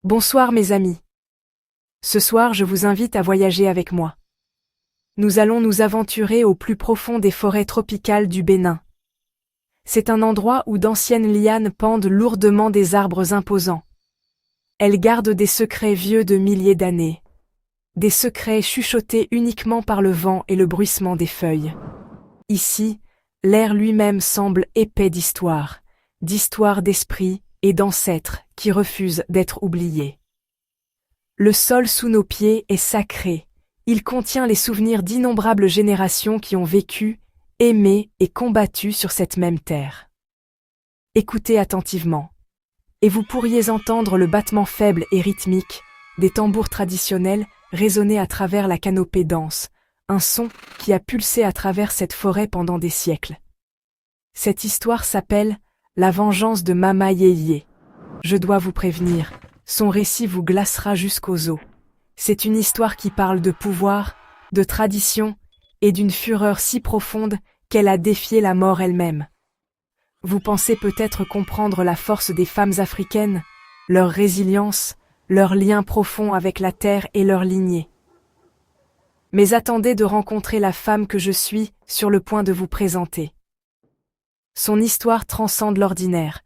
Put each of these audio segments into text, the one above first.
Bonsoir mes amis. Ce soir je vous invite à voyager avec moi. Nous allons nous aventurer au plus profond des forêts tropicales du Bénin. C'est un endroit où d'anciennes lianes pendent lourdement des arbres imposants. Elles gardent des secrets vieux de milliers d'années. Des secrets chuchotés uniquement par le vent et le bruissement des feuilles. Ici, l'air lui-même semble épais d'histoire d'esprit et d'ancêtres qui refusent d'être oubliés. Le sol sous nos pieds est sacré, il contient les souvenirs d'innombrables générations qui ont vécu, aimé et combattu sur cette même terre. Écoutez attentivement, et vous pourriez entendre le battement faible et rythmique des tambours traditionnels résonner à travers la canopée dense, un son qui a pulsé à travers cette forêt pendant des siècles. Cette histoire s'appelle « La vengeance de Mama Yeye ». Je dois vous prévenir, son récit vous glacera jusqu'aux os. C'est une histoire qui parle de pouvoir, de tradition et d'une fureur si profonde qu'elle a défié la mort elle-même. Vous pensez peut-être comprendre la force des femmes africaines, leur résilience, leur lien profond avec la terre et leur lignée. Mais attendez de rencontrer la femme que je suis sur le point de vous présenter. Son histoire transcende l'ordinaire,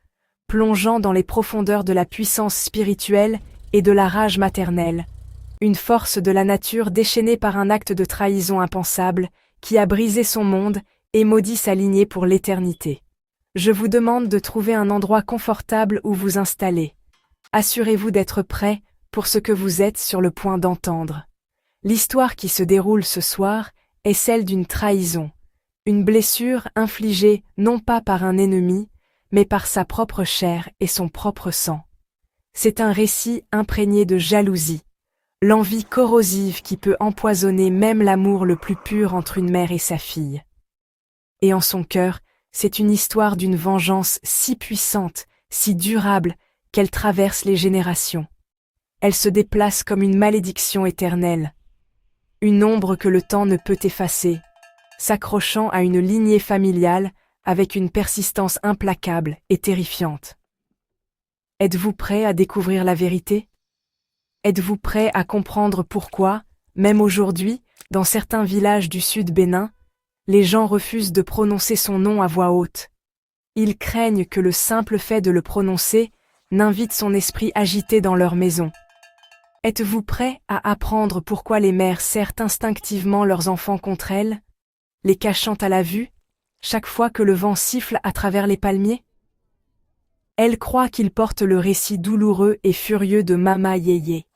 plongeant dans les profondeurs de la puissance spirituelle et de la rage maternelle, une force de la nature déchaînée par un acte de trahison impensable qui a brisé son monde et maudit sa lignée pour l'éternité. Je vous demande de trouver un endroit confortable où vous installer. Assurez-vous d'être prêt pour ce que vous êtes sur le point d'entendre. L'histoire qui se déroule ce soir est celle d'une trahison, une blessure infligée non pas par un ennemi, mais par sa propre chair et son propre sang. C'est un récit imprégné de jalousie, l'envie corrosive qui peut empoisonner même l'amour le plus pur entre une mère et sa fille. Et en son cœur, c'est une histoire d'une vengeance si puissante, si durable, qu'elle traverse les générations. Elle se déplace comme une malédiction éternelle, une ombre que le temps ne peut effacer, s'accrochant à une lignée familiale avec une persistance implacable et terrifiante. Êtes-vous prêt à découvrir la vérité? Êtes-vous prêt à comprendre pourquoi, même aujourd'hui, dans certains villages du sud Bénin, les gens refusent de prononcer son nom à voix haute? Ils craignent que le simple fait de le prononcer n'invite son esprit agité dans leur maison. Êtes-vous prêt à apprendre pourquoi les mères serrent instinctivement leurs enfants contre elles, les cachant à la vue, chaque fois que le vent siffle à travers les palmiers? Elles croient qu'ils portent le récit douloureux et furieux de Mama Yeye,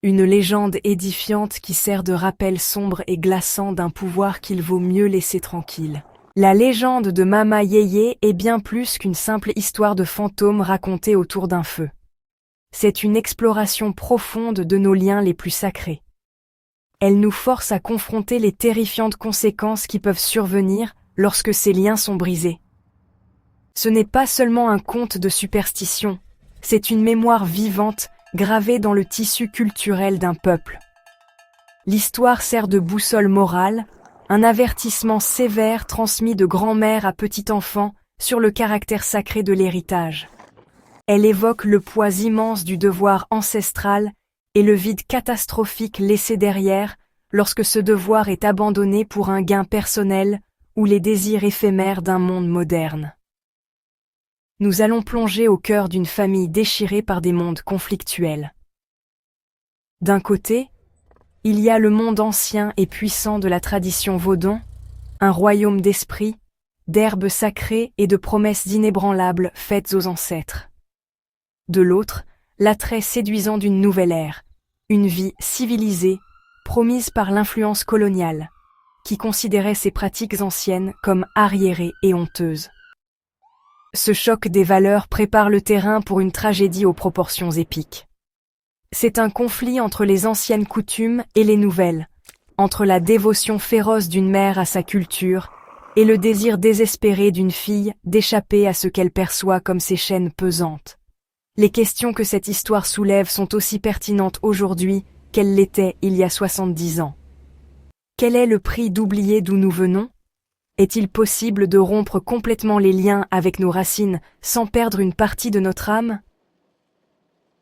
une légende édifiante qui sert de rappel sombre et glaçant d'un pouvoir qu'il vaut mieux laisser tranquille. La légende de Mama Yeye est bien plus qu'une simple histoire de fantômes racontée autour d'un feu. C'est une exploration profonde de nos liens les plus sacrés. Elle nous force à confronter les terrifiantes conséquences qui peuvent survenir lorsque ces liens sont brisés. Ce n'est pas seulement un conte de superstition, c'est une mémoire vivante gravée dans le tissu culturel d'un peuple. L'histoire sert de boussole morale, un avertissement sévère transmis de grand-mère à petit-enfant sur le caractère sacré de l'héritage. Elle évoque le poids immense du devoir ancestral et le vide catastrophique laissé derrière lorsque ce devoir est abandonné pour un gain personnel ou les désirs éphémères d'un monde moderne. Nous allons plonger au cœur d'une famille déchirée par des mondes conflictuels. D'un côté, il y a le monde ancien et puissant de la tradition Vodun, un royaume d'esprit, d'herbes sacrées et de promesses inébranlables faites aux ancêtres. De l'autre, l'attrait séduisant d'une nouvelle ère, une vie civilisée, promise par l'influence coloniale, qui considérait ces pratiques anciennes comme arriérées et honteuses. Ce choc des valeurs prépare le terrain pour une tragédie aux proportions épiques. C'est un conflit entre les anciennes coutumes et les nouvelles, entre la dévotion féroce d'une mère à sa culture et le désir désespéré d'une fille d'échapper à ce qu'elle perçoit comme ses chaînes pesantes. Les questions que cette histoire soulève sont aussi pertinentes aujourd'hui qu'elles l'étaient il y a 70 ans. Quel est le prix d'oublier d'où nous venons? Est-il possible de rompre complètement les liens avec nos racines sans perdre une partie de notre âme?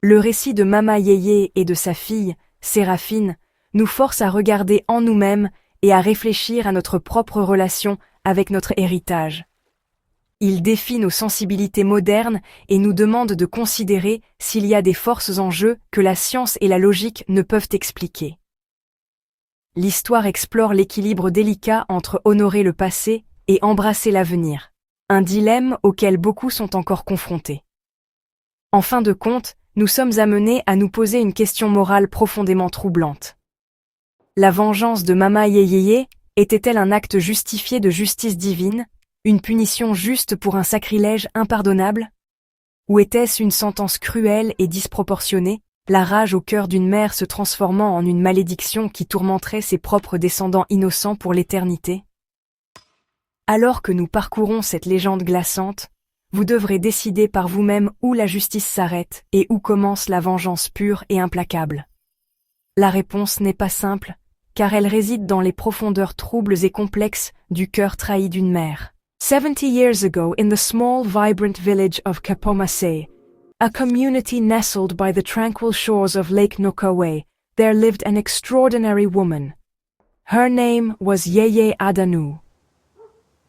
Le récit de Mama Yeye et de sa fille, Séraphine, nous force à regarder en nous-mêmes et à réfléchir à notre propre relation avec notre héritage. Il défie nos sensibilités modernes et nous demande de considérer s'il y a des forces en jeu que la science et la logique ne peuvent expliquer. L'histoire explore l'équilibre délicat entre honorer le passé et embrasser l'avenir, un dilemme auquel beaucoup sont encore confrontés. En fin de compte, nous sommes amenés à nous poser une question morale profondément troublante. La vengeance de Mama Yeyeye était-elle un acte justifié de justice divine, une punition juste pour un sacrilège impardonnable? Ou était-ce une sentence cruelle et disproportionnée, la rage au cœur d'une mère se transformant en une malédiction qui tourmenterait ses propres descendants innocents pour l'éternité? Alors que nous parcourons cette légende glaçante, vous devrez décider par vous-même où la justice s'arrête et où commence la vengeance pure et implacable. La réponse n'est pas simple, car elle réside dans les profondeurs troubles et complexes du cœur trahi d'une mère. 70 years ago in the small vibrant village of Kapomase, a community nestled by the tranquil shores of Lake Nokawe, there lived an extraordinary woman. Her name was Yeye Adanu.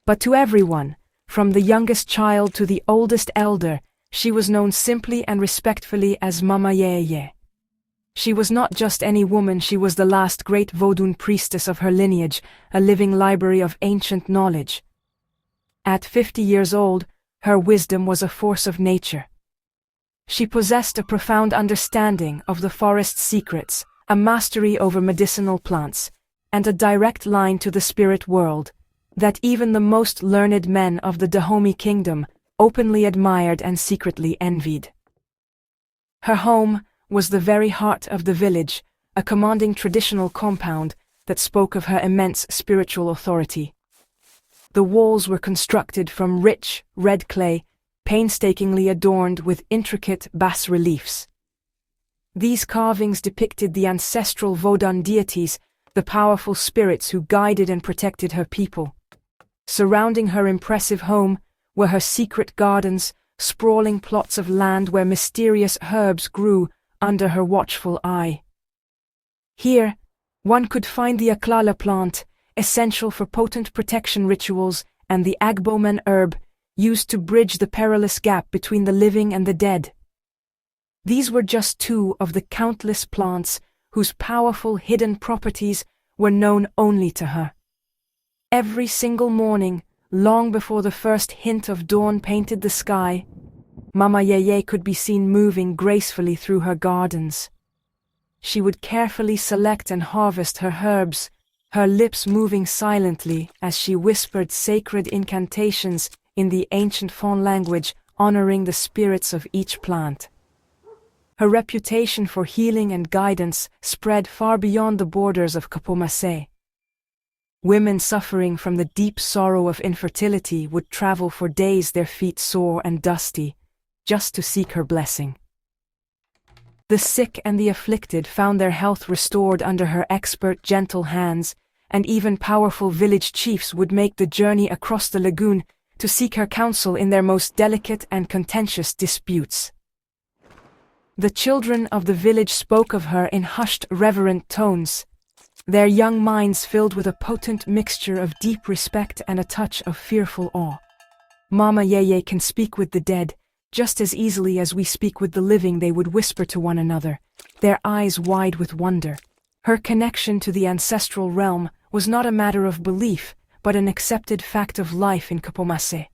But to everyone, from the youngest child to the oldest elder, she was known simply and respectfully as Mama Yeye. She was not just any woman, she was the last great Vodun priestess of her lineage, a living library of ancient knowledge. At 50 years old, her wisdom was a force of nature. She possessed a profound understanding of the forest's secrets, a mastery over medicinal plants, and a direct line to the spirit world, that even the most learned men of the Dahomey kingdom openly admired and secretly envied. Her home was the very heart of the village, a commanding traditional compound that spoke of her immense spiritual authority. The walls were constructed from rich, red clay, painstakingly adorned with intricate bas-reliefs. These carvings depicted the ancestral Vodun deities, the powerful spirits who guided and protected her people. Surrounding her impressive home were her secret gardens, sprawling plots of land where mysterious herbs grew under her watchful eye. Here, one could find the aklala plant, essential for potent protection rituals, and the agboman herb, used to bridge the perilous gap between the living and the dead. These were just two of the countless plants whose powerful hidden properties were known only to her. Every single morning, long before the first hint of dawn painted the sky, Mama Yeye could be seen moving gracefully through her gardens. She would carefully select and harvest her herbs, her lips moving silently as she whispered sacred incantations in the ancient Fon language, honoring the spirits of each plant. Her reputation for healing and guidance spread far beyond the borders of Kapomase. Women suffering from the deep sorrow of infertility would travel for days, their feet sore and dusty, just to seek her blessing. The sick and the afflicted found their health restored under her expert, gentle hands, and even powerful village chiefs would make the journey across the lagoon to seek her counsel in their most delicate and contentious disputes. The children of the village spoke of her in hushed, reverent tones, their young minds filled with a potent mixture of deep respect and a touch of fearful awe. Mama Yeye can speak with the dead, just as easily as we speak with the living, they would whisper to one another, their eyes wide with wonder. Her connection to the ancestral realm was not a matter of belief, but an accepted fact of life in Kapomase.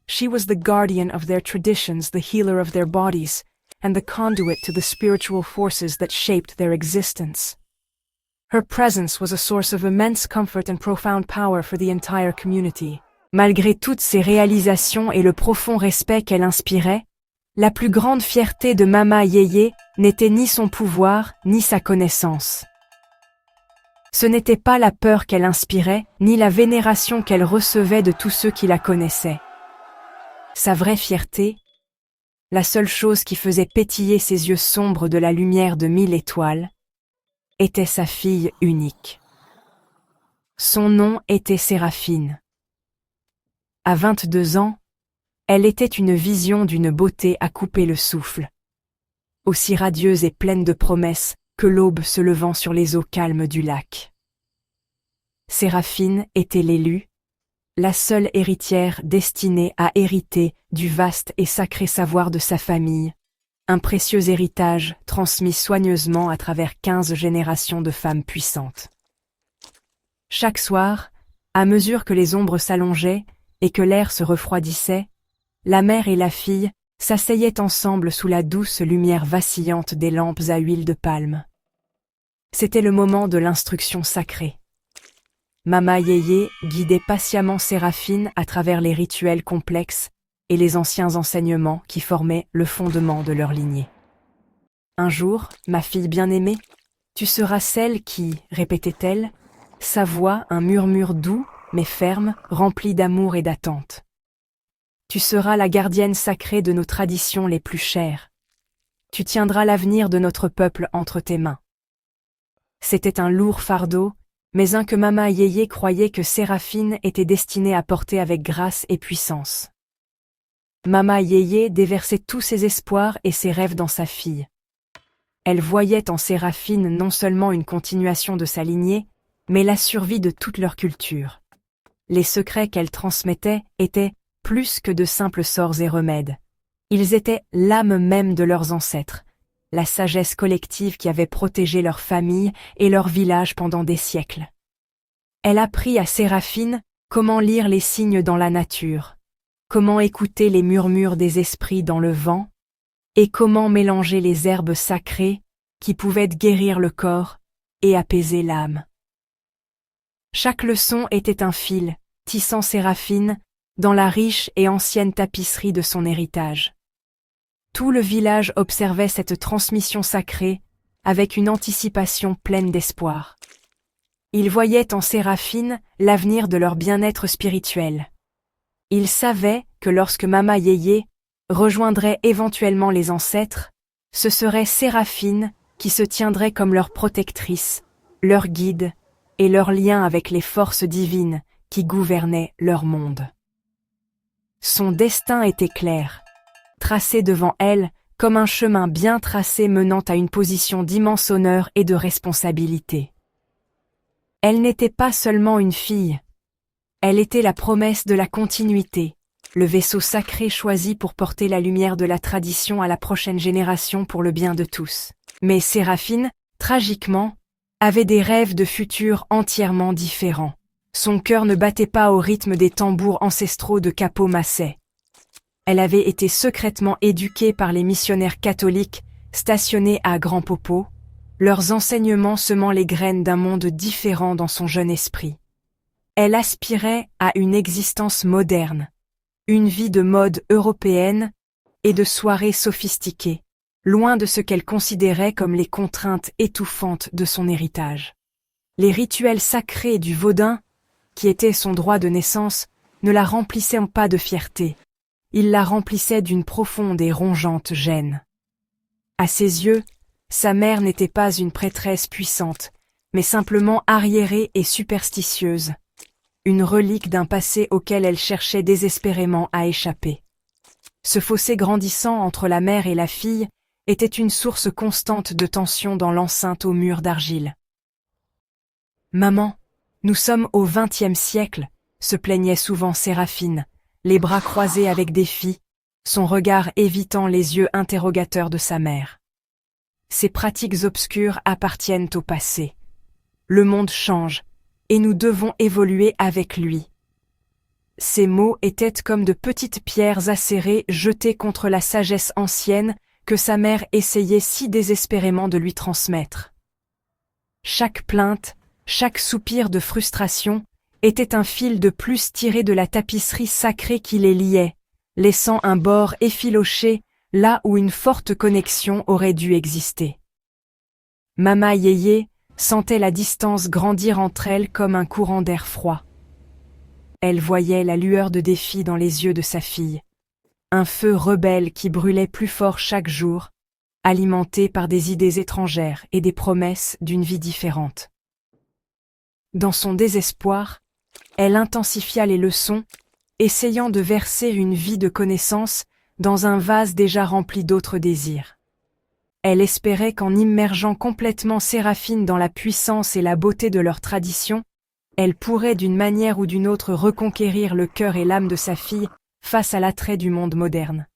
She was the guardian of their traditions, the healer of their bodies, and the conduit to the spiritual forces that shaped their existence. Her presence was a source of immense comfort and profound power for the entire community. Malgré toutes ses réalisations et le profond respect qu'elle inspirait, la plus grande fierté de Mama Yeye n'était ni son pouvoir, ni sa connaissance. Ce n'était pas la peur qu'elle inspirait, ni la vénération qu'elle recevait de tous ceux qui la connaissaient. Sa vraie fierté, la seule chose qui faisait pétiller ses yeux sombres de la lumière de 1000 étoiles, était sa fille unique. Son nom était Séraphine. À 22 ans, elle était une vision d'une beauté à couper le souffle. aussi radieuse et pleine de promesses que l'aube se levant sur les eaux calmes du lac. Séraphine était l'élue, la seule héritière destinée à hériter du vaste et sacré savoir de sa famille, un précieux héritage transmis soigneusement à travers 15 générations de femmes puissantes. Chaque soir, à mesure que les ombres s'allongeaient et que l'air se refroidissait, la mère et la fille s'asseyaient ensemble sous la douce lumière vacillante des lampes à huile de palme. C'était le moment de l'instruction sacrée. Mama Yéyé guidait patiemment Séraphine à travers les rituels complexes et les anciens enseignements qui formaient le fondement de leur lignée. Un jour, ma fille bien-aimée, tu seras celle qui, répétait-elle, sa voix un murmure doux mais ferme, rempli d'amour et d'attente. Tu seras la gardienne sacrée de nos traditions les plus chères. Tu tiendras l'avenir de notre peuple entre tes mains. C'était un lourd fardeau, mais un que Mama Yéyé croyait que Séraphine était destinée à porter avec grâce et puissance. Mama Yéyé déversait tous ses espoirs et ses rêves dans sa fille. Elle voyait en Séraphine non seulement une continuation de sa lignée, mais la survie de toute leur culture. Les secrets qu'elle transmettait étaient plus que de simples sorts et remèdes. Ils étaient l'âme même de leurs ancêtres, la sagesse collective qui avait protégé leur famille et leur village pendant des siècles. Elle apprit à Séraphine comment lire les signes dans la nature, comment écouter les murmures des esprits dans le vent, et comment mélanger les herbes sacrées qui pouvaient guérir le corps et apaiser l'âme. Chaque leçon était un fil, tissant Séraphine dans la riche et ancienne tapisserie de son héritage. Tout le village observait cette transmission sacrée avec une anticipation pleine d'espoir. Ils voyaient en Séraphine l'avenir de leur bien-être spirituel. Ils savaient que lorsque Mama Yéyé rejoindrait éventuellement les ancêtres, ce serait Séraphine qui se tiendrait comme leur protectrice, leur guide et leur lien avec les forces divines qui gouvernaient leur monde. Son destin était clair, tracé devant elle comme un chemin bien tracé menant à une position d'immense honneur et de responsabilité. Elle n'était pas seulement une fille, elle était la promesse de la continuité, le vaisseau sacré choisi pour porter la lumière de la tradition à la prochaine génération pour le bien de tous. Mais Séraphine, tragiquement, avait des rêves de futur entièrement différents. Son cœur ne battait pas au rythme des tambours ancestraux de Capo Massey. Elle avait été secrètement éduquée par les missionnaires catholiques stationnés à Grand Popo, leurs enseignements semant les graines d'un monde différent dans son jeune esprit. Elle aspirait à une existence moderne, une vie de mode européenne et de soirées sophistiquées, loin de ce qu'elle considérait comme les contraintes étouffantes de son héritage. Les rituels sacrés du Vaudin, qui était son droit de naissance, ne la remplissaient pas de fierté. Ils la remplissaient d'une profonde et rongeante gêne. À ses yeux, sa mère n'était pas une prêtresse puissante, mais simplement arriérée et superstitieuse, une relique d'un passé auquel elle cherchait désespérément à échapper. Ce fossé grandissant entre la mère et la fille était une source constante de tension dans l'enceinte aux murs d'argile. « Maman, nous sommes au XXe siècle », se plaignait souvent Séraphine, les bras croisés avec défi, son regard évitant les yeux interrogateurs de sa mère. Ces pratiques obscures appartiennent au passé. Le monde change, et nous devons évoluer avec lui. Ces mots étaient comme de petites pierres acérées jetées contre la sagesse ancienne que sa mère essayait si désespérément de lui transmettre. Chaque plainte, chaque soupir de frustration était un fil de plus tiré de la tapisserie sacrée qui les liait, laissant un bord effiloché là où une forte connexion aurait dû exister. Mama Yéyé sentait la distance grandir entre elles comme un courant d'air froid. Elle voyait la lueur de défi dans les yeux de sa fille, un feu rebelle qui brûlait plus fort chaque jour, alimenté par des idées étrangères et des promesses d'une vie différente. Dans son désespoir, elle intensifia les leçons, essayant de verser une vie de connaissances dans un vase déjà rempli d'autres désirs. Elle espérait qu'en immergeant complètement Séraphine dans la puissance et la beauté de leur tradition, elle pourrait d'une manière ou d'une autre reconquérir le cœur et l'âme de sa fille face à l'attrait du monde moderne.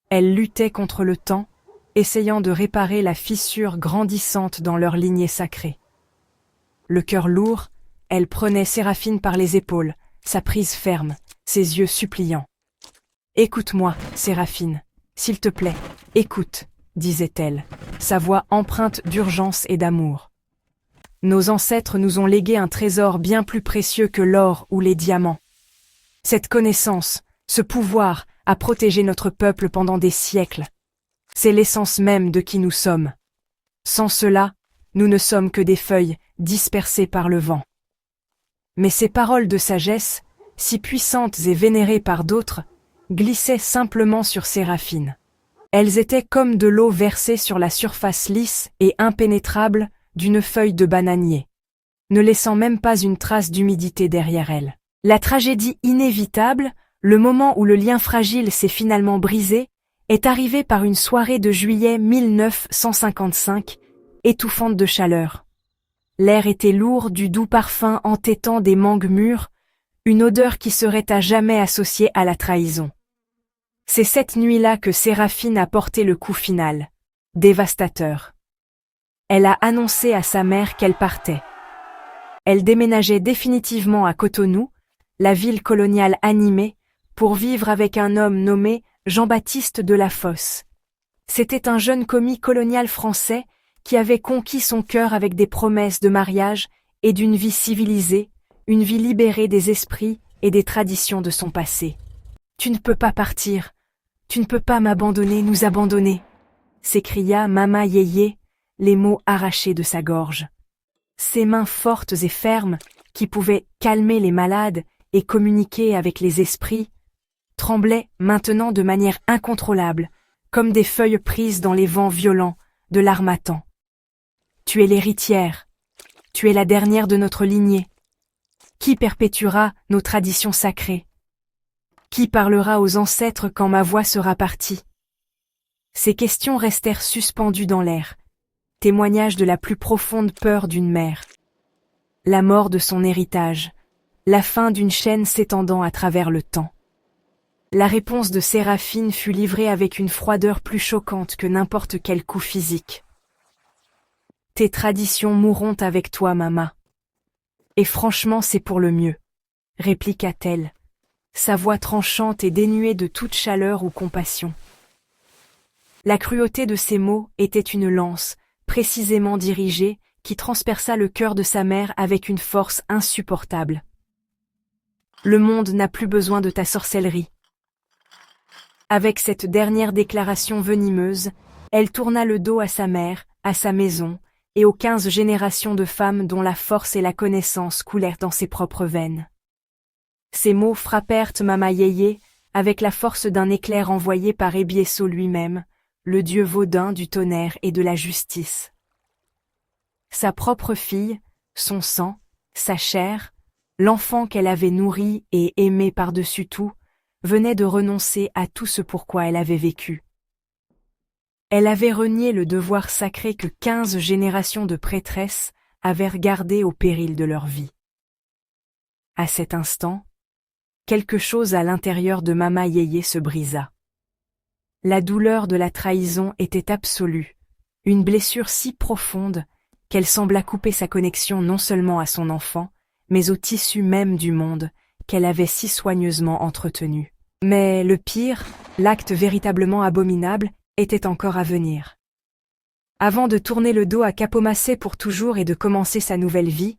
Elle luttait contre le temps, essayant de réparer la fissure grandissante dans leur lignée sacrée. Le cœur lourd, elle prenait Séraphine par les épaules, sa prise ferme, ses yeux suppliants. « Écoute-moi, Séraphine, s'il te plaît, écoute », disait-elle, sa voix empreinte d'urgence et d'amour. Nos ancêtres nous ont légué un trésor bien plus précieux que l'or ou les diamants. Cette connaissance, ce pouvoir a protégé notre peuple pendant des siècles. C'est l'essence même de qui nous sommes. Sans cela, nous ne sommes que des feuilles dispersées par le vent. Mais ces paroles de sagesse, si puissantes et vénérées par d'autres, glissaient simplement sur Séraphine. Elles étaient comme de l'eau versée sur la surface lisse et impénétrable d'une feuille de bananier, ne laissant même pas une trace d'humidité derrière elle. La tragédie inévitable, le moment où le lien fragile s'est finalement brisé, est arrivé par une soirée de juillet 1955, étouffante de chaleur. L'air était lourd du doux parfum entêtant des mangues mûres, une odeur qui serait à jamais associée à la trahison. C'est cette nuit-là que Séraphine a porté le coup final, dévastateur. Elle a annoncé à sa mère qu'elle partait. Elle déménageait définitivement à Cotonou, la ville coloniale animée, pour vivre avec un homme nommé Jean-Baptiste de la Fosse. C'était un jeune commis colonial français qui avait conquis son cœur avec des promesses de mariage et d'une vie civilisée, une vie libérée des esprits et des traditions de son passé. « Tu ne peux pas partir, tu ne peux pas m'abandonner, nous abandonner !» s'écria Mama Yéyé, les mots arrachés de sa gorge. Ses mains fortes et fermes, qui pouvaient calmer les malades et communiquer avec les esprits, tremblaient maintenant de manière incontrôlable, comme des feuilles prises dans les vents violents de l'harmattan. « Tu es l'héritière, tu es la dernière de notre lignée. Qui perpétuera nos traditions sacrées? Qui parlera aux ancêtres quand ma voix sera partie ?» Ces questions restèrent suspendues dans l'air, témoignage de la plus profonde peur d'une mère. La mort de son héritage, la fin d'une chaîne s'étendant à travers le temps. La réponse de Séraphine fut livrée avec une froideur plus choquante que n'importe quel coup physique. « Tes traditions mourront avec toi, Mama. Et franchement, c'est pour le mieux, » répliqua-t-elle, sa voix tranchante et dénuée de toute chaleur ou compassion. La cruauté de ces mots était une lance, précisément dirigée, qui transperça le cœur de sa mère avec une force insupportable. « Le monde n'a plus besoin de ta sorcellerie. » Avec cette dernière déclaration venimeuse, elle tourna le dos à sa mère, à sa maison, et aux 15 générations de femmes dont la force et la connaissance coulèrent dans ses propres veines. Ces mots frappèrent Mama Yéyé avec la force d'un éclair envoyé par Ebieso lui-même, le dieu vaudin du tonnerre et de la justice. Sa propre fille, son sang, sa chair, l'enfant qu'elle avait nourri et aimé par-dessus tout, venait de renoncer à tout ce pourquoi elle avait vécu. Elle avait renié le devoir sacré que 15 générations de prêtresses avaient regardé au péril de leur vie. À cet instant, quelque chose à l'intérieur de Mama Yéyé se brisa. La douleur de la trahison était absolue, une blessure si profonde qu'elle sembla couper sa connexion non seulement à son enfant, mais au tissu même du monde qu'elle avait si soigneusement entretenu. Mais le pire, l'acte véritablement abominable, était encore à venir. Avant de tourner le dos à Capomassé pour toujours et de commencer sa nouvelle vie,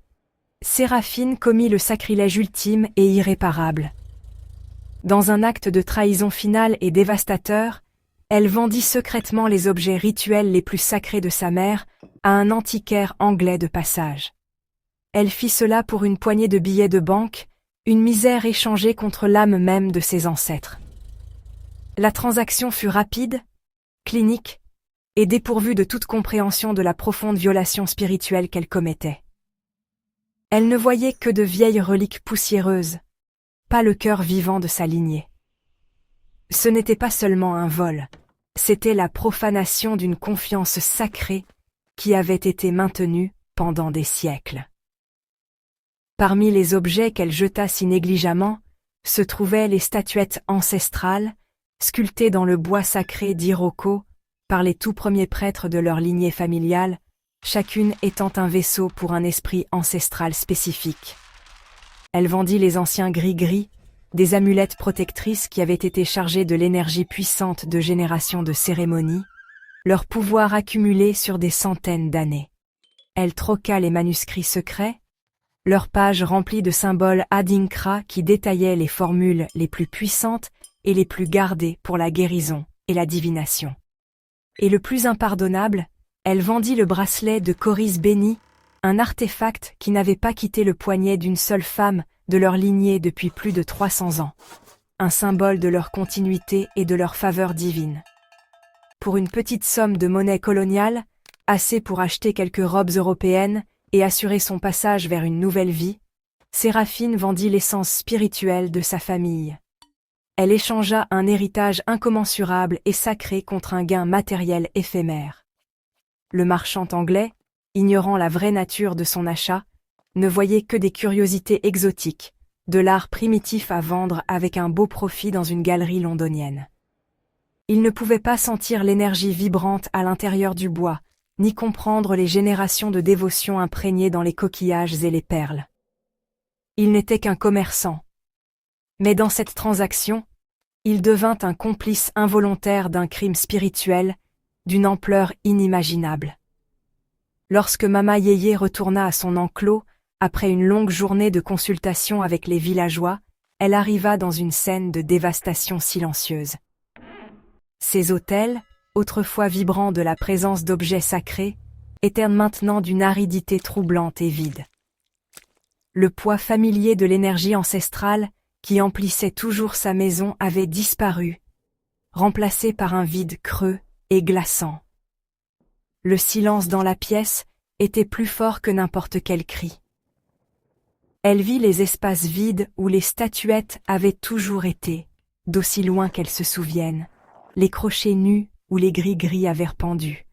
Séraphine commit le sacrilège ultime et irréparable. Dans un acte de trahison finale et dévastateur, elle vendit secrètement les objets rituels les plus sacrés de sa mère à un antiquaire anglais de passage. Elle fit cela pour une poignée de billets de banque, une misère échangée contre l'âme même de ses ancêtres. La transaction fut rapide, clinique, et dépourvue de toute compréhension de la profonde violation spirituelle qu'elle commettait. Elle ne voyait que de vieilles reliques poussiéreuses, pas le cœur vivant de sa lignée. Ce n'était pas seulement un vol, C'était la profanation d'une confiance sacrée qui avait été maintenue pendant des siècles. Parmi les objets qu'elle jeta si négligemment, se trouvaient les statuettes ancestrales, sculptées dans le bois sacré d'Iroko, par les tout premiers prêtres de leur lignée familiale, chacune étant un vaisseau pour un esprit ancestral spécifique. Elle vendit les anciens gris-gris, des amulettes protectrices qui avaient été chargées de l'énergie puissante de générations de cérémonies, leur pouvoir accumulé sur des centaines d'années. Elle troqua les manuscrits secrets, leurs pages remplies de symboles Adinkra qui détaillaient les formules les plus puissantes et les plus gardées pour la guérison et la divination. Et le plus impardonnable, elle vendit le bracelet de Coris béni, un artefact qui n'avait pas quitté le poignet d'une seule femme de leur lignée depuis plus de 300 ans, un symbole de leur continuité et de leur faveur divine. Pour une petite somme de monnaie coloniale, assez pour acheter quelques robes européennes et assurer son passage vers une nouvelle vie, Séraphine vendit l'essence spirituelle de sa famille. Elle échangea un héritage incommensurable et sacré contre un gain matériel éphémère. Le marchand anglais, ignorant la vraie nature de son achat, ne voyait que des curiosités exotiques, de l'art primitif à vendre avec un beau profit dans une galerie londonienne. Il ne pouvait pas sentir l'énergie vibrante à l'intérieur du bois, ni comprendre les générations de dévotion imprégnées dans les coquillages et les perles. Il n'était qu'un commerçant. Mais dans cette transaction, il devint un complice involontaire d'un crime spirituel, d'une ampleur inimaginable. Lorsque Mama Yéyé retourna à son enclos, après une longue journée de consultation avec les villageois, elle arriva dans une scène de dévastation silencieuse. Ces autels, autrefois vibrants de la présence d'objets sacrés, étaient maintenant d'une aridité troublante et vide. Le poids familier de l'énergie ancestrale, qui emplissait toujours sa maison, avait disparu, remplacé par un vide creux et glaçant. Le silence dans la pièce était plus fort que n'importe quel cri. Elle vit les espaces vides où les statuettes avaient toujours été, d'aussi loin qu'elle se souvienne, les crochets nus où les gris-gris avaient pendu.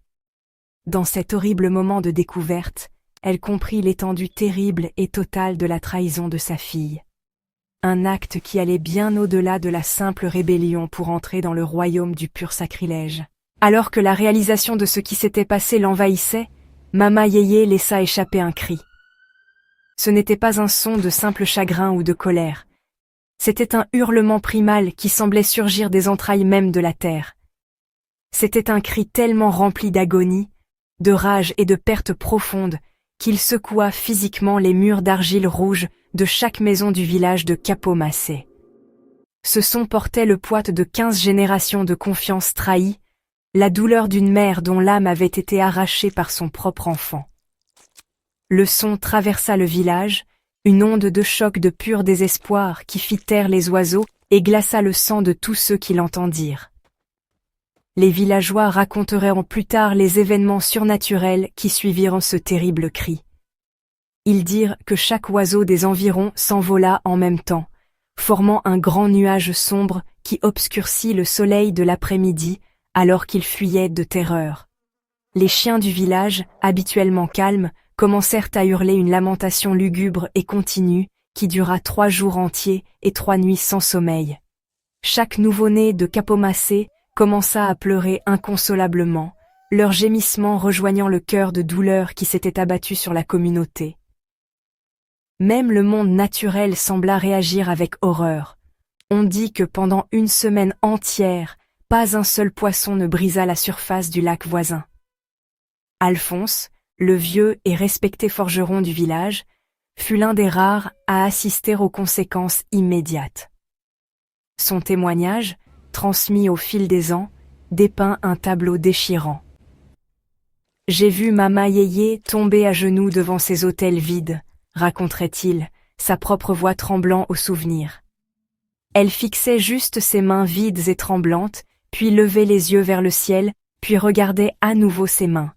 Dans cet horrible moment de découverte, elle comprit l'étendue terrible et totale de la trahison de sa fille. Un acte qui allait bien au-delà de la simple rébellion pour entrer dans le royaume du pur sacrilège. Alors que la réalisation de ce qui s'était passé l'envahissait, Mama Yéyé laissa échapper un cri. Ce n'était pas un son de simple chagrin ou de colère. C'était un hurlement primal qui semblait surgir des entrailles mêmes de la terre. C'était un cri tellement rempli d'agonie, de rage et de perte profonde, qu'il secoua physiquement les murs d'argile rouge de chaque maison du village de Capomassé. Ce son portait le poids de 15 générations de confiance trahie, la douleur d'une mère dont l'âme avait été arrachée par son propre enfant. Le son traversa le village, une onde de choc de pur désespoir qui fit taire les oiseaux et glaça le sang de tous ceux qui l'entendirent. Les villageois raconteront plus tard les événements surnaturels qui suivirent ce terrible cri. Ils dirent que chaque oiseau des environs s'envola en même temps, formant un grand nuage sombre qui obscurcit le soleil de l'après-midi alors qu'ils fuyaient de terreur. Les chiens du village, habituellement calmes, commencèrent à hurler une lamentation lugubre et continue qui dura 3 jours entiers et 3 nuits sans sommeil. Chaque nouveau-né de Capomassé commença à pleurer inconsolablement, leurs gémissements rejoignant le cœur de douleur qui s'était abattu sur la communauté. Même le monde naturel sembla réagir avec horreur. On dit que pendant une semaine entière, pas un seul poisson ne brisa la surface du lac voisin. Alphonse, le vieux et respecté forgeron du village, fut l'un des rares à assister aux conséquences immédiates. Son témoignage, transmis au fil des ans, dépeint un tableau déchirant. J'ai vu Mama Yéyé tomber à genoux devant ces autels vides, raconterait-il, sa propre voix tremblant au souvenir. Elle fixait juste ses mains vides et tremblantes, puis levait les yeux vers le ciel, puis regardait à nouveau ses mains.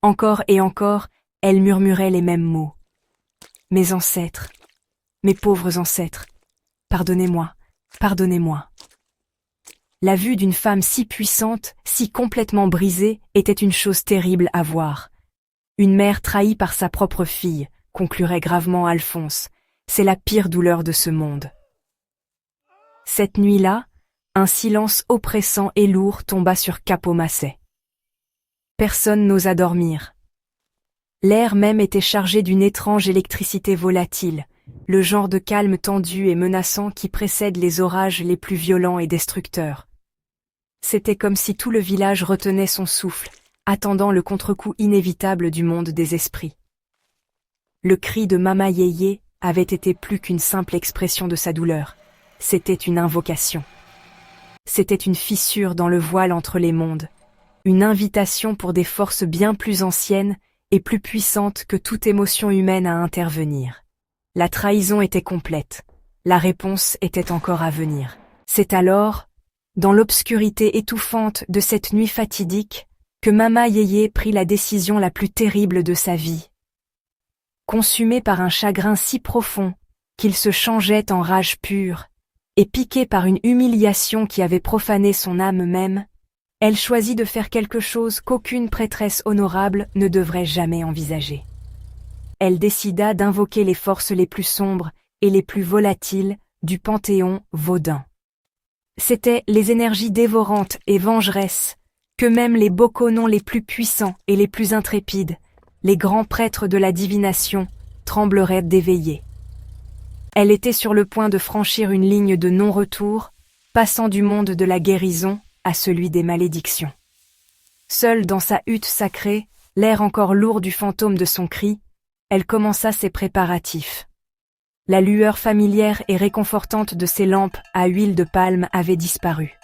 Encore et encore, elle murmurait les mêmes mots. Mes ancêtres, mes pauvres ancêtres, pardonnez-moi, pardonnez-moi. La vue d'une femme si puissante, si complètement brisée, était une chose terrible à voir. Une mère trahie par sa propre fille, conclurait gravement Alphonse, c'est la pire douleur de ce monde. Cette nuit-là, un silence oppressant et lourd tomba sur Capo Massey. Personne n'osa dormir. L'air même était chargé d'une étrange électricité volatile, le genre de calme tendu et menaçant qui précède les orages les plus violents et destructeurs. C'était comme si tout le village retenait son souffle, attendant le contre-coup inévitable du monde des esprits. Le cri de Mama Yeye avait été plus qu'une simple expression de sa douleur, c'était une invocation. C'était une fissure dans le voile entre les mondes, une invitation pour des forces bien plus anciennes et plus puissantes que toute émotion humaine à intervenir. La trahison était complète, la réponse était encore à venir. C'est alors, dans l'obscurité étouffante de cette nuit fatidique, que Mama Yeye prit la décision la plus terrible de sa vie. Consumée par un chagrin si profond qu'il se changeait en rage pure, et piquée par une humiliation qui avait profané son âme même, elle choisit de faire quelque chose qu'aucune prêtresse honorable ne devrait jamais envisager. Elle décida d'invoquer les forces les plus sombres et les plus volatiles du panthéon vaudin. C'étaient les énergies dévorantes et vengeresses que même les boconons les plus puissants et les plus intrépides, les grands prêtres de la divination, trembleraient d'éveiller. Elle était sur le point de franchir une ligne de non-retour, passant du monde de la guérison à celui des malédictions. Seule dans sa hutte sacrée, l'air encore lourd du fantôme de son cri, elle commença ses préparatifs. La lueur familière et réconfortante de ses lampes à huile de palme avait disparu.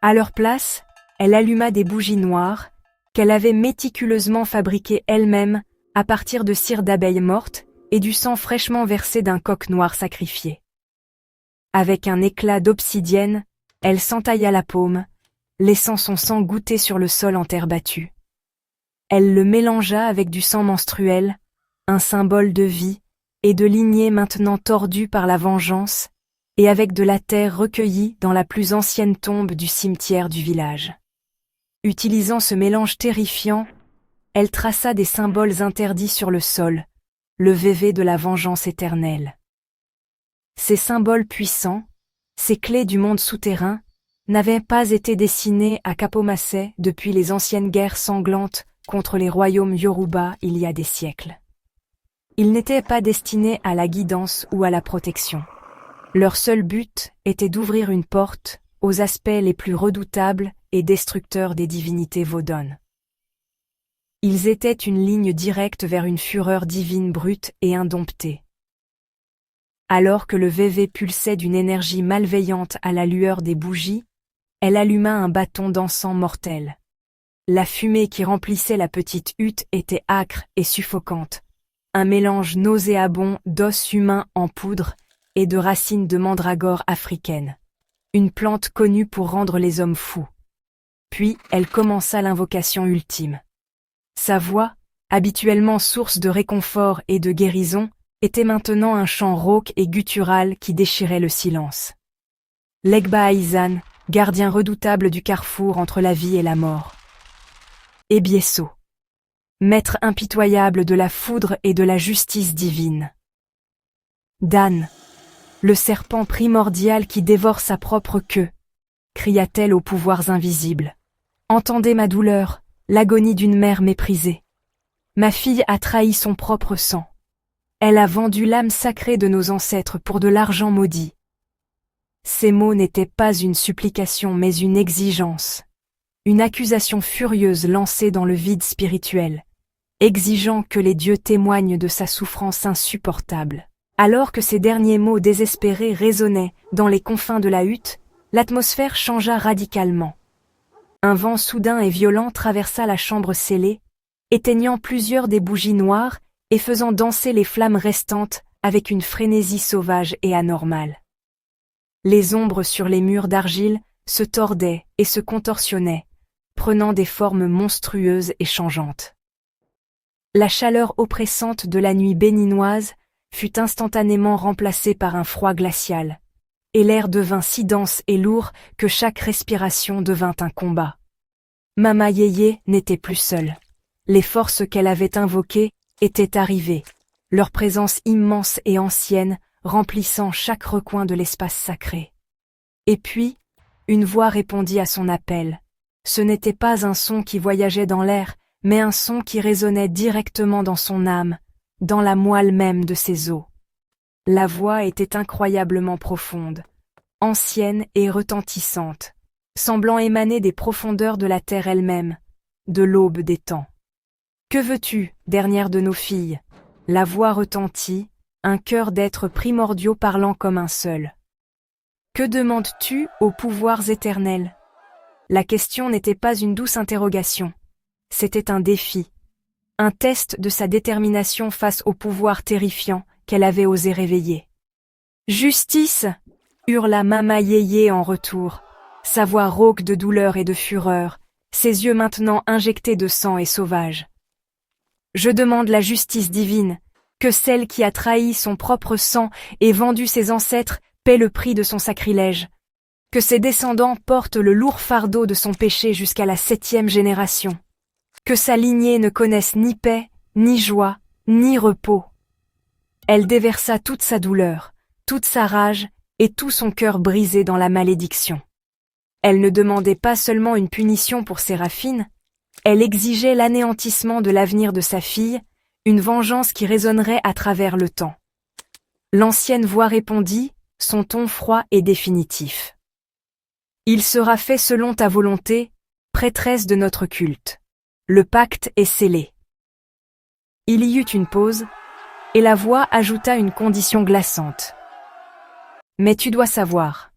À leur place, elle alluma des bougies noires, qu'elle avait méticuleusement fabriquées elle-même à partir de cire d'abeilles mortes et du sang fraîchement versé d'un coq noir sacrifié. Avec un éclat d'obsidienne, elle s'entailla la paume, laissant son sang goutter sur le sol en terre battue. Elle le mélangea avec du sang menstruel, un symbole de vie et de lignée maintenant tordue par la vengeance, et avec de la terre recueillie dans la plus ancienne tombe du cimetière du village. Utilisant ce mélange terrifiant, elle traça des symboles interdits sur le sol, le vévé de la vengeance éternelle. Ces symboles puissants, ces clés du monde souterrain, n'avaient pas été dessinés à Capo Massey depuis les anciennes guerres sanglantes contre les royaumes Yoruba il y a des siècles. Ils n'étaient pas destinés à la guidance ou à la protection. Leur seul but était d'ouvrir une porte aux aspects les plus redoutables et destructeurs des divinités vaudones. Ils étaient une ligne directe vers une fureur divine brute et indomptée. Alors que le vévé pulsait d'une énergie malveillante à la lueur des bougies, elle alluma un bâton d'encens mortel. La fumée qui remplissait la petite hutte était âcre et suffocante, un mélange nauséabond d'os humains en poudre et de racines de mandragore africaine, une plante connue pour rendre les hommes fous. Puis elle commença l'invocation ultime. Sa voix, habituellement source de réconfort et de guérison, était maintenant un chant rauque et guttural qui déchirait le silence. Legba Aizan, gardien redoutable du carrefour entre la vie et la mort. Ebieso, maître impitoyable de la foudre et de la justice divine. Dan, le serpent primordial qui dévore sa propre queue, cria-t-elle aux pouvoirs invisibles. Entendez ma douleur, l'agonie d'une mère méprisée. Ma fille a trahi son propre sang. Elle a vendu l'âme sacrée de nos ancêtres pour de l'argent maudit. Ces mots n'étaient pas une supplication mais une exigence, une accusation furieuse lancée dans le vide spirituel, exigeant que les dieux témoignent de sa souffrance insupportable. Alors que ces derniers mots désespérés résonnaient dans les confins de la hutte, l'atmosphère changea radicalement. Un vent soudain et violent traversa la chambre scellée, éteignant plusieurs des bougies noires et faisant danser les flammes restantes avec une frénésie sauvage et anormale. Les ombres sur les murs d'argile se tordaient et se contorsionnaient, prenant des formes monstrueuses et changeantes. La chaleur oppressante de la nuit béninoise fut instantanément remplacée par un froid glacial, et l'air devint si dense et lourd que chaque respiration devint un combat. Mama Yeye n'était plus seule. Les forces qu'elle avait invoquées étaient arrivées, leur présence immense et ancienne remplissant chaque recoin de l'espace sacré. Et puis, une voix répondit à son appel. Ce n'était pas un son qui voyageait dans l'air, mais un son qui résonnait directement dans son âme, dans la moelle même de ses os. La voix était incroyablement profonde, ancienne et retentissante, semblant émaner des profondeurs de la terre elle-même, de l'aube des temps. « Que veux-tu, dernière de nos filles ?» La voix retentit, un chœur d'êtres primordiaux parlant comme un seul. « Que demandes-tu aux pouvoirs éternels ?» La question n'était pas une douce interrogation, c'était un défi, un test de sa détermination face au pouvoir terrifiant qu'elle avait osé réveiller. « Justice !» hurla Mama Yeye en retour, sa voix rauque de douleur et de fureur, ses yeux maintenant injectés de sang et sauvages. « Je demande la justice divine, que celle qui a trahi son propre sang et vendu ses ancêtres paie le prix de son sacrilège, que ses descendants portent le lourd fardeau de son péché jusqu'à la 7e génération, que sa lignée ne connaisse ni paix, ni joie, ni repos. » Elle déversa toute sa douleur, toute sa rage et tout son cœur brisé dans la malédiction. Elle ne demandait pas seulement une punition pour Séraphine, elle exigeait l'anéantissement de l'avenir de sa fille, une vengeance qui résonnerait à travers le temps. L'ancienne voix répondit, son ton froid et définitif. « Il sera fait selon ta volonté, prêtresse de notre culte. Le pacte est scellé. » Il y eut une pause, et la voix ajouta une condition glaçante. « Mais tu dois savoir,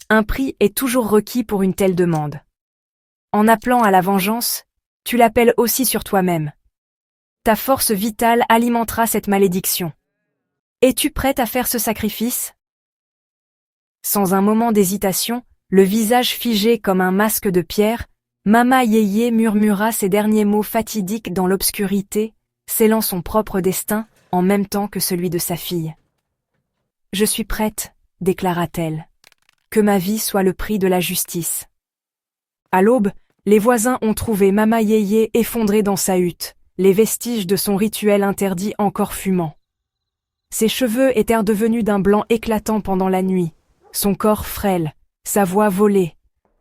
un prix est toujours requis pour une telle demande. En appelant à la vengeance, tu l'appelles aussi sur toi-même. Ta force vitale alimentera cette malédiction. Es-tu prête à faire ce sacrifice ?» Sans un moment d'hésitation, le visage figé comme un masque de pierre, Mama Yeye murmura ces derniers mots fatidiques dans l'obscurité, scellant son propre destin en même temps que celui de sa fille. « Je suis prête, » déclara-t-elle. « Que ma vie soit le prix de la justice. » À l'aube, les voisins ont trouvé Mama Yeye effondrée dans sa hutte, les vestiges de son rituel interdit encore fumant. Ses cheveux étaient devenus d'un blanc éclatant pendant la nuit, son corps frêle, sa voix volée,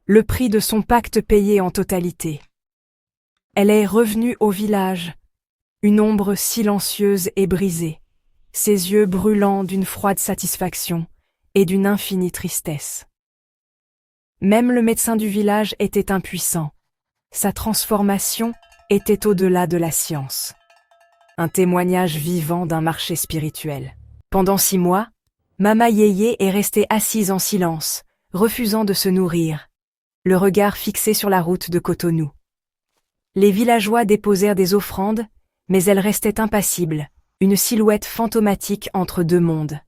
le prix de son pacte payé en totalité. Elle est revenue au village, une ombre silencieuse et brisée, ses yeux brûlants d'une froide satisfaction et d'une infinie tristesse. Même le médecin du village était impuissant. Sa transformation était au-delà de la science. Un témoignage vivant d'un marché spirituel. Pendant 6 mois, Mama Yeye est restée assise en silence, refusant de se nourrir, le regard fixé sur la route de Cotonou. Les villageois déposèrent des offrandes, mais elle restait impassible, une silhouette fantomatique entre deux mondes.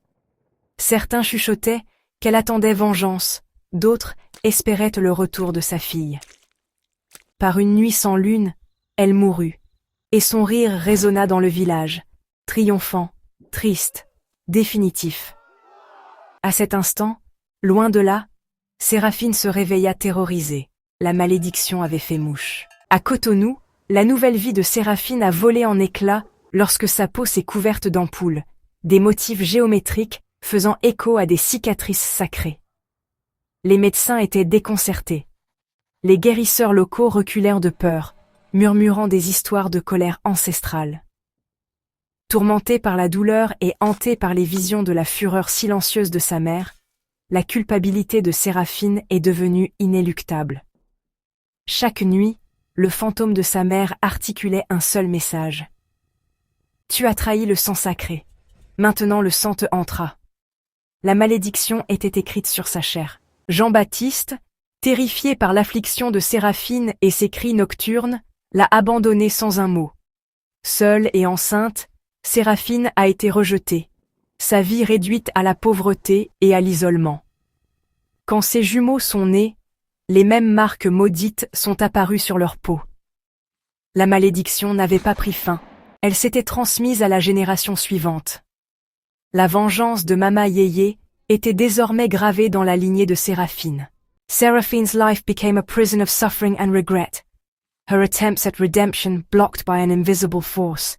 Certains chuchotaient qu'elle attendait vengeance, d'autres espéraient le retour de sa fille. Par une nuit sans lune, elle mourut, et son rire résonna dans le village, triomphant, triste, définitif. À cet instant, loin de là, Séraphine se réveilla terrorisée. La malédiction avait fait mouche. À Cotonou, la nouvelle vie de Séraphine a volé en éclats lorsque sa peau s'est couverte d'ampoules, des motifs géométriques faisant écho à des cicatrices sacrées. Les médecins étaient déconcertés. Les guérisseurs locaux reculèrent de peur, murmurant des histoires de colère ancestrale. Tourmentée par la douleur et hantée par les visions de la fureur silencieuse de sa mère, la culpabilité de Séraphine est devenue inéluctable. Chaque nuit, le fantôme de sa mère articulait un seul message. « Tu as trahi le sang sacré. Maintenant le sang te hantera. » La malédiction était écrite sur sa chair. Jean-Baptiste, terrifié par l'affliction de Séraphine et ses cris nocturnes, l'a abandonnée sans un mot. Seule et enceinte, Séraphine a été rejetée, sa vie réduite à la pauvreté et à l'isolement. Quand ses jumeaux sont nés, les mêmes marques maudites sont apparues sur leur peau. La malédiction n'avait pas pris fin, elle s'était transmise à la génération suivante. La vengeance de Mama Yeye était désormais gravée dans la lignée de Séraphine. Seraphine's life became a prison of suffering and regret. Her attempts at redemption blocked by an invisible force.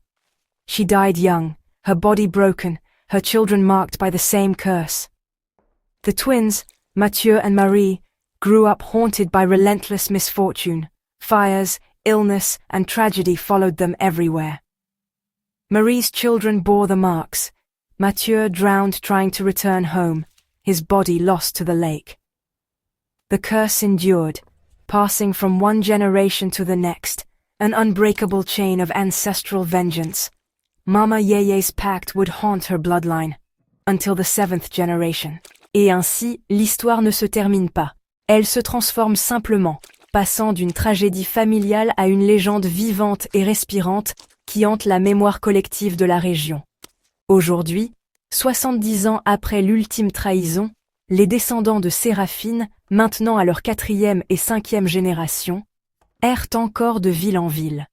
She died young, her body broken, her children marked by the same curse. The twins, Mathieu and Marie, grew up haunted by relentless misfortune. Fires, illness, and tragedy followed them everywhere. Marie's children bore the marks. Mathieu drowned trying to return home, his body lost to the lake. The curse endured, passing from one generation to the next, an unbreakable chain of ancestral vengeance. Mama Yeye's pact would haunt her bloodline, until the 7th generation. Et ainsi, l'histoire ne se termine pas. Elle se transforme simplement, passant d'une tragédie familiale à une légende vivante et respirante qui hante la mémoire collective de la région. Aujourd'hui, 70 ans après l'ultime trahison, les descendants de Séraphine, maintenant à leur 4e et 5e génération, errent encore de ville en ville.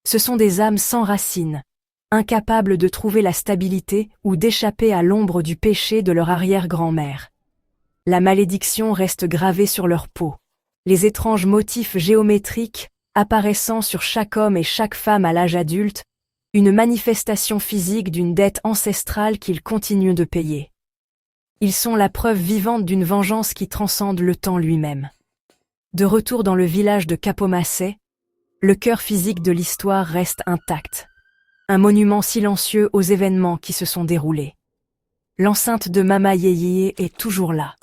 Ce sont des âmes sans racines, incapables de trouver la stabilité ou d'échapper à l'ombre du péché de leur arrière-grand-mère. La malédiction reste gravée sur leur peau. Les étranges motifs géométriques, apparaissant sur chaque homme et chaque femme à l'âge adulte, une manifestation physique d'une dette ancestrale qu'ils continuent de payer. Ils sont la preuve vivante d'une vengeance qui transcende le temps lui-même. De retour dans le village de Capomassé, le cœur physique de l'histoire reste intact. Un monument silencieux aux événements qui se sont déroulés. L'enceinte de Mama Yeye est toujours là.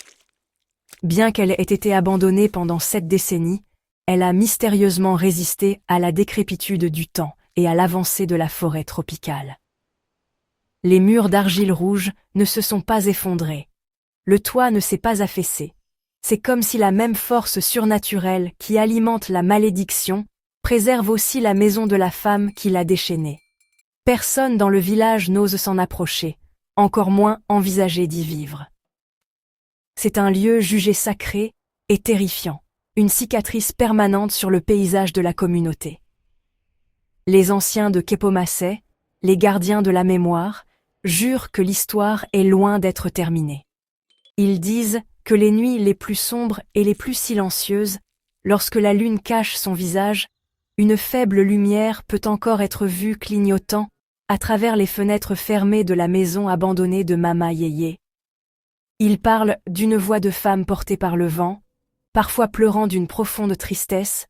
Bien qu'elle ait été abandonnée pendant 7 décennies, elle a mystérieusement résisté à la décrépitude du temps et à l'avancée de la forêt tropicale. Les murs d'argile rouge ne se sont pas effondrés. Le toit ne s'est pas affaissé. C'est comme si la même force surnaturelle qui alimente la malédiction préserve aussi la maison de la femme qui l'a déchaînée. Personne dans le village n'ose s'en approcher, encore moins envisager d'y vivre. C'est un lieu jugé sacré et terrifiant, une cicatrice permanente sur le paysage de la communauté. Les anciens de Kepomassé, les gardiens de la mémoire, jurent que l'histoire est loin d'être terminée. Ils disent que les nuits les plus sombres et les plus silencieuses, lorsque la lune cache son visage, une faible lumière peut encore être vue clignotant à travers les fenêtres fermées de la maison abandonnée de Mama Yeye. Ils parlent d'une voix de femme portée par le vent, parfois pleurant d'une profonde tristesse,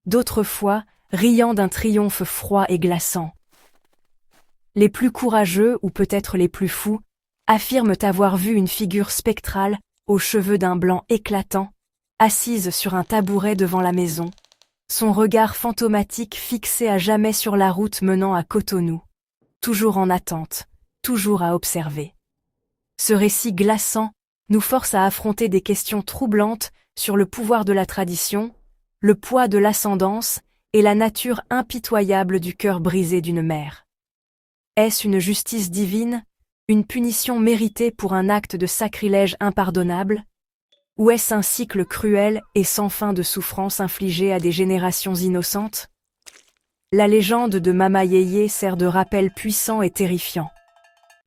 d'autres fois riant d'un triomphe froid et glaçant. Les plus courageux, ou peut-être les plus fous, affirment avoir vu une figure spectrale, aux cheveux d'un blanc éclatant, assise sur un tabouret devant la maison, son regard fantomatique fixé à jamais sur la route menant à Cotonou, toujours en attente, toujours à observer. Ce récit glaçant nous force à affronter des questions troublantes sur le pouvoir de la tradition, le poids de l'ascendance et la nature impitoyable du cœur brisé d'une mère. Est-ce une justice divine, une punition méritée pour un acte de sacrilège impardonnable? Ou est-ce un cycle cruel et sans fin de souffrances infligées à des générations innocentes? La légende de Mama Yeye sert de rappel puissant et terrifiant.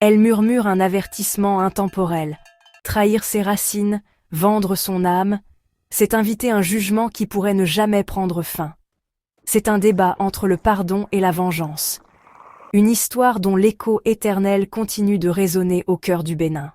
Elle murmure un avertissement intemporel. Trahir ses racines, vendre son âme, c'est inviter un jugement qui pourrait ne jamais prendre fin. C'est un débat entre le pardon et la vengeance. Une histoire dont l'écho éternel continue de résonner au cœur du Bénin.